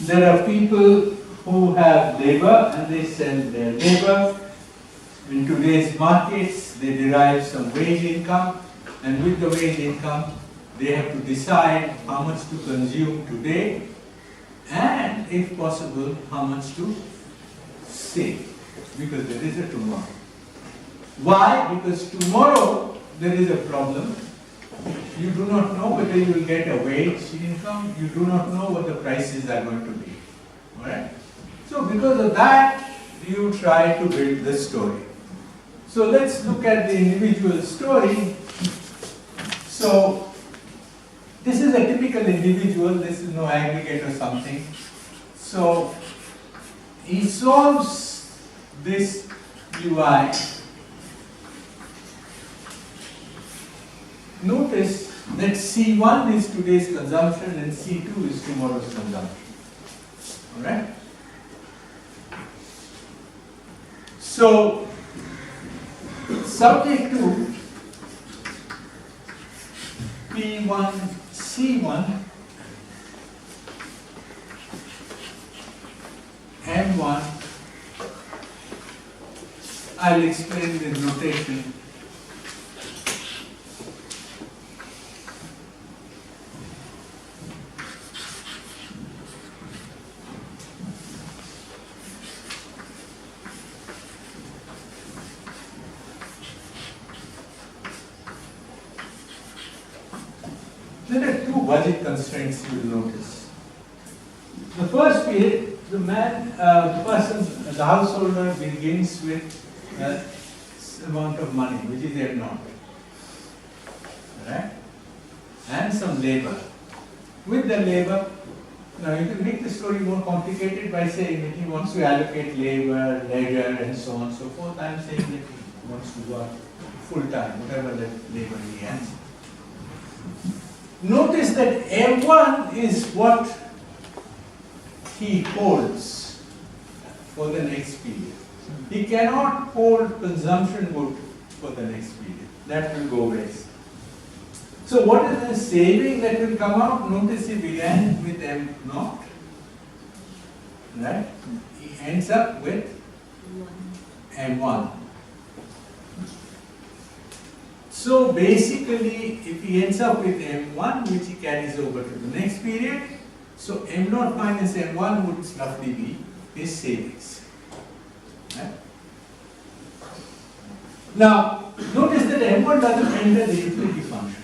There are people who have labor and they sell their labor. In today's markets, they derive some wage income, and with the wage income, they have to decide how much to consume today and, if possible, how much to save, because there is a tomorrow. Why? Because tomorrow there is a problem. You do not know whether you will get a wage income. You do not know what the prices are going to be. All right? So because of that, you try to build the story. So let's look at the individual story. So this is a typical individual. This is no aggregate or something. So he solves this UI. Notice that C1 is today's consumption and C2 is tomorrow's consumption. Alright? So, subject to P1, C1, M1, I'll explain the notation. There are two budget constraints you will notice. The first period, the person, the householder begins with an amount of money, which is M0, right? And some labor. With the labor, now you can make the story more complicated by saying that he wants to allocate labor, leisure, and so on and so forth. I'm saying that he wants to work full time, whatever the labor he has. Notice that M1 is what he holds for the next period. He cannot hold consumption good for the next period. That will go waste. So what is the saving that will come out? Notice he began with M0. Right? He ends up with M1. So basically, if he ends up with M1, which he carries over to the next period, so M0 minus M1 would roughly be his savings. Right? Now, notice that M1 doesn't enter the utility function.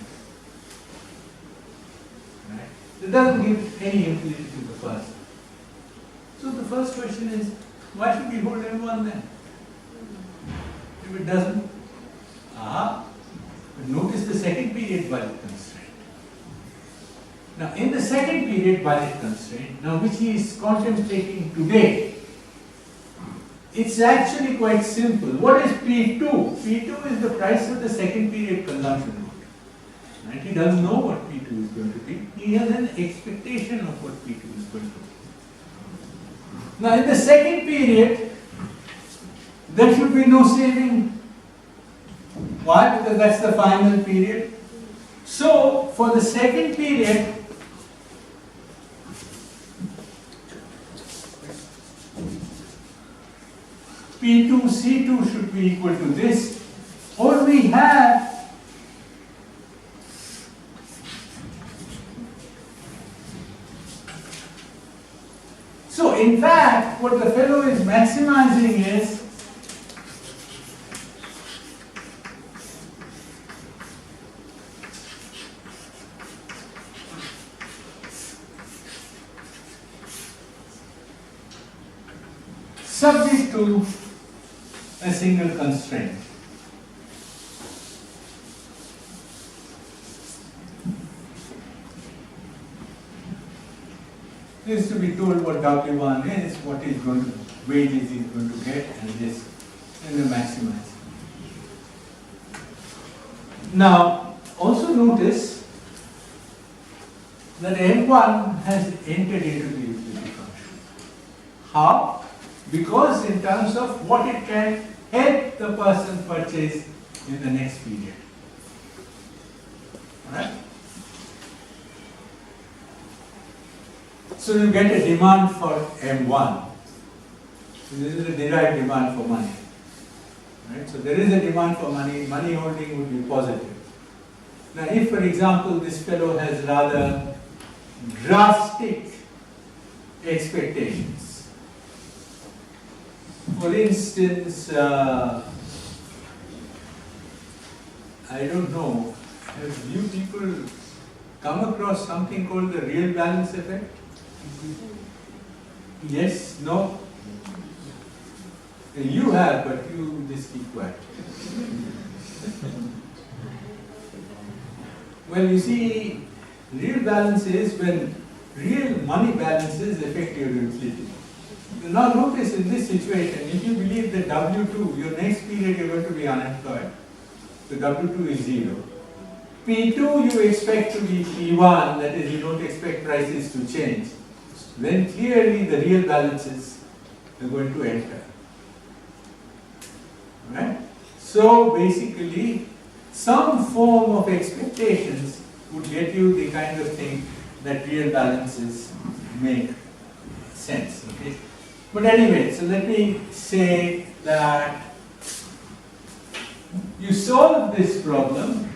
Right? It doesn't give any utility to the first. So the first question is, why should we hold M1 then? If it doesn't, but notice the second period budget constraint. Now, in the second period budget constraint, now which he is contemplating today, it's actually quite simple. What is P2? P2 is the price of the second period consumption good. Right? He doesn't know what P2 is going to be. He has an expectation of what P2 is going to be. Now, in the second period, there should be no saving. Why? Because that's the final period. So, for the second period, P2, C2 should be equal to this. All we have so in fact, what the fellow is maximizing is subject to a single constraint. He is to be told what W1 is, what he's going to, wages he's going to get, and this, and the maximize. Now, also notice that M1 has entered into the utility function. How? Because in terms of what it can help the person purchase in the next period. Alright? So you get a demand for M1. So this is a derived demand for money. Right? So there is a demand for money, money holding would be positive. Now if, for example, this fellow has rather drastic expectations. For instance, I don't know, have you people come across something called the real balance effect? Yes? No? You have, but you just keep quiet. Well, you see, real balance is when real money balances affect your utility. Now notice in this situation, if you believe that W2, your next period you're going to be unemployed, so W2 is 0. P2 you expect to be P1, that is you don't expect prices to change. Then clearly the real balances are going to enter. Right? So basically, some form of expectations would get you the kind of thing that real balances make sense. Okay? But anyway, so let me say that you solve this problem.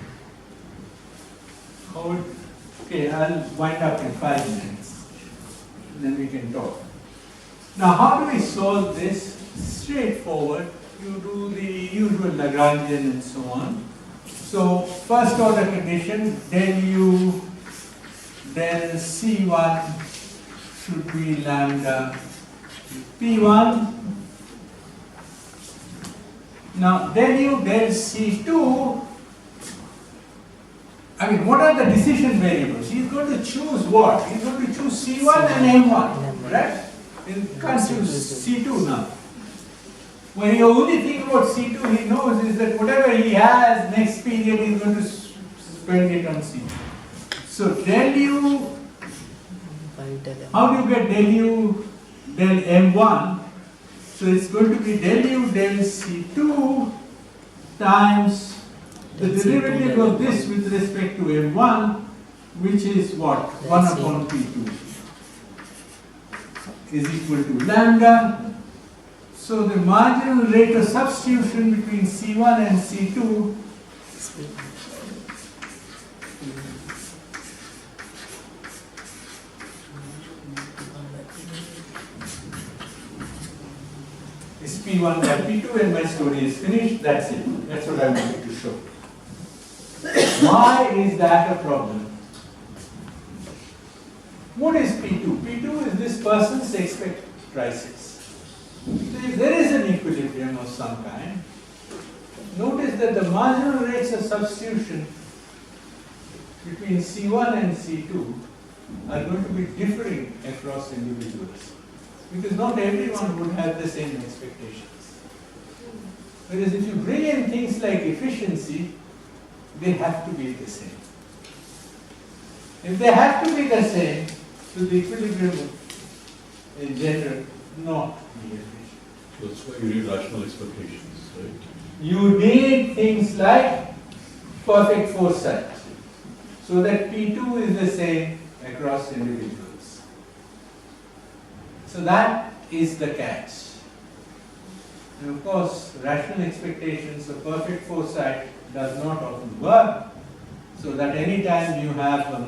Okay, I'll wind up in 5 minutes, and then we can talk. Now, how do we solve this? Straightforward. You do the usual Lagrangian and so on. So, first order condition, del U, del C1 should be lambda P1. Now, del U, del C2, I mean, what are the decision variables? He's going to choose what? He's going to choose C1 and M1, right? He can't choose C2 now. When the only thing about C2 he knows is that whatever he has next period he's going to spend it on C2. So del U, how do you get del U del M1? So it's going to be del U del C2 times the derivative of this with respect to M1, which is what? 1 upon P2 is equal to lambda. So the marginal rate of substitution between C1 and C2 is P1 by P2, and my story is finished. That's it. That's what I wanted to show. Why is that a problem? What is P2? P2 is this person's expected prices. So if there is an equilibrium of some kind, notice that the marginal rates of substitution between C1 and C2 are going to be differing across individuals, because not everyone would have the same expectations. Whereas if you bring in things like efficiency, they have to be the same. If they have to be the same, so the equilibrium in general not be efficient. That's why you need rational expectations, right? You need things like perfect foresight, so that P2 is the same across individuals. So that is the catch. And of course, rational expectations or perfect foresight does not often work, so that any time you have a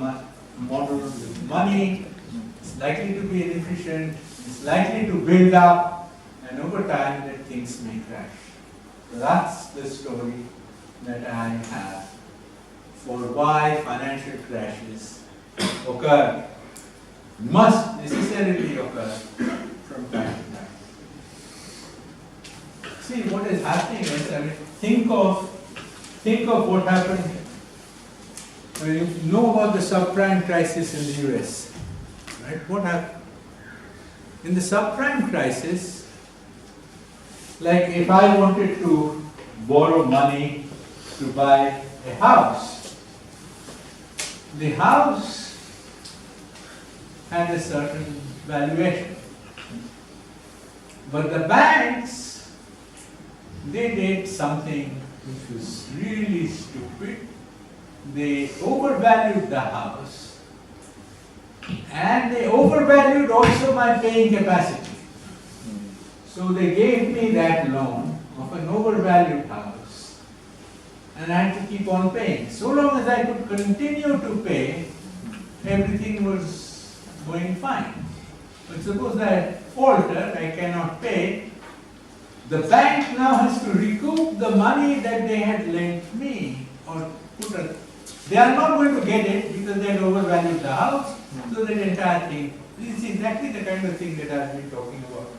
model with money, it's likely to be inefficient, it's likely to build up, and over time that things may crash. So that's the story that I have for why financial crashes occur, must necessarily occur from time to time. See, what is happening is, I mean, think of what happened. You know about the subprime crisis in the US, right? What happened? In the subprime crisis, like if I wanted to borrow money to buy a house, the house had a certain valuation. But the banks, they did something which was really stupid. They overvalued the house, and they overvalued evaluate also my paying capacity. So they gave me that loan of an overvalued house, and I had to keep on paying. So long as I could continue to pay, everything was going fine. But suppose I falter, I cannot pay, the bank now has to recoup the money that they had lent me, or they are not going to get it because they had overvalued the house, so that entire thing. This is exactly the kind of thing that I've been talking about,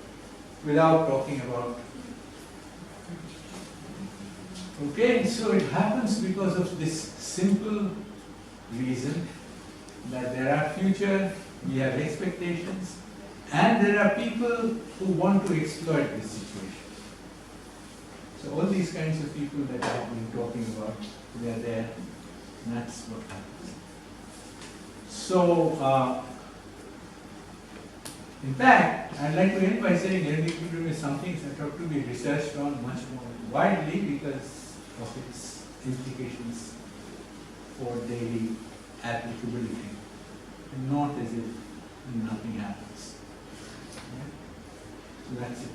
without talking about. Okay, so it happens because of this simple reason that there are future, we have expectations, and there are people who want to exploit this situation. So all these kinds of people that I've been talking about, they are there, and that's what happens. So, in fact, I'd like to end by saying equilibrium is something that ought to be researched on much more widely because of its implications for daily applicability, and not as if nothing happens. Okay? So that's it.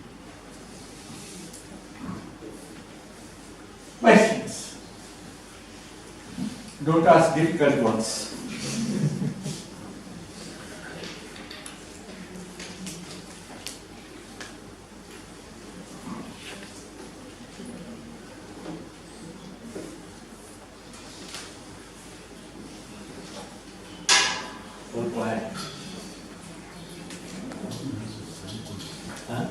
Questions? Don't ask difficult ones. All quiet. Huh?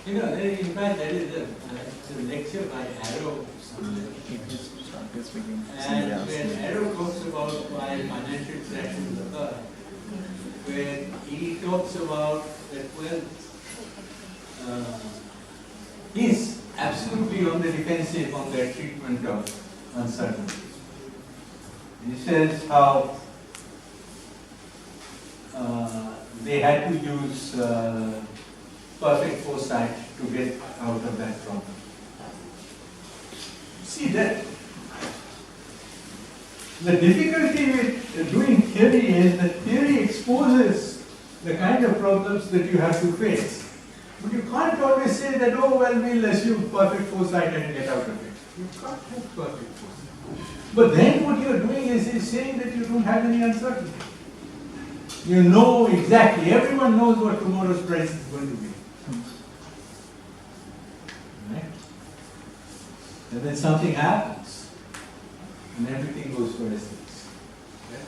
You know, in fact, there is a lecture by Arrow somewhere. And when Arrow talks about why financial crashes occur, where he talks about that, well, he's absolutely on the defensive on their treatment of uncertainty. He says how they had to use perfect foresight to get out of that problem. See that the difficulty with doing theory is that theory exposes the kind of problems that you have to face. But you can't always say that, oh, well, we'll assume perfect foresight and get out of it. You can't have perfect foresight. But then what you're doing is saying that you don't have any uncertainty. You know exactly, everyone knows what tomorrow's price is going to be. Right? And then something happens, and everything goes for a 6. Okay?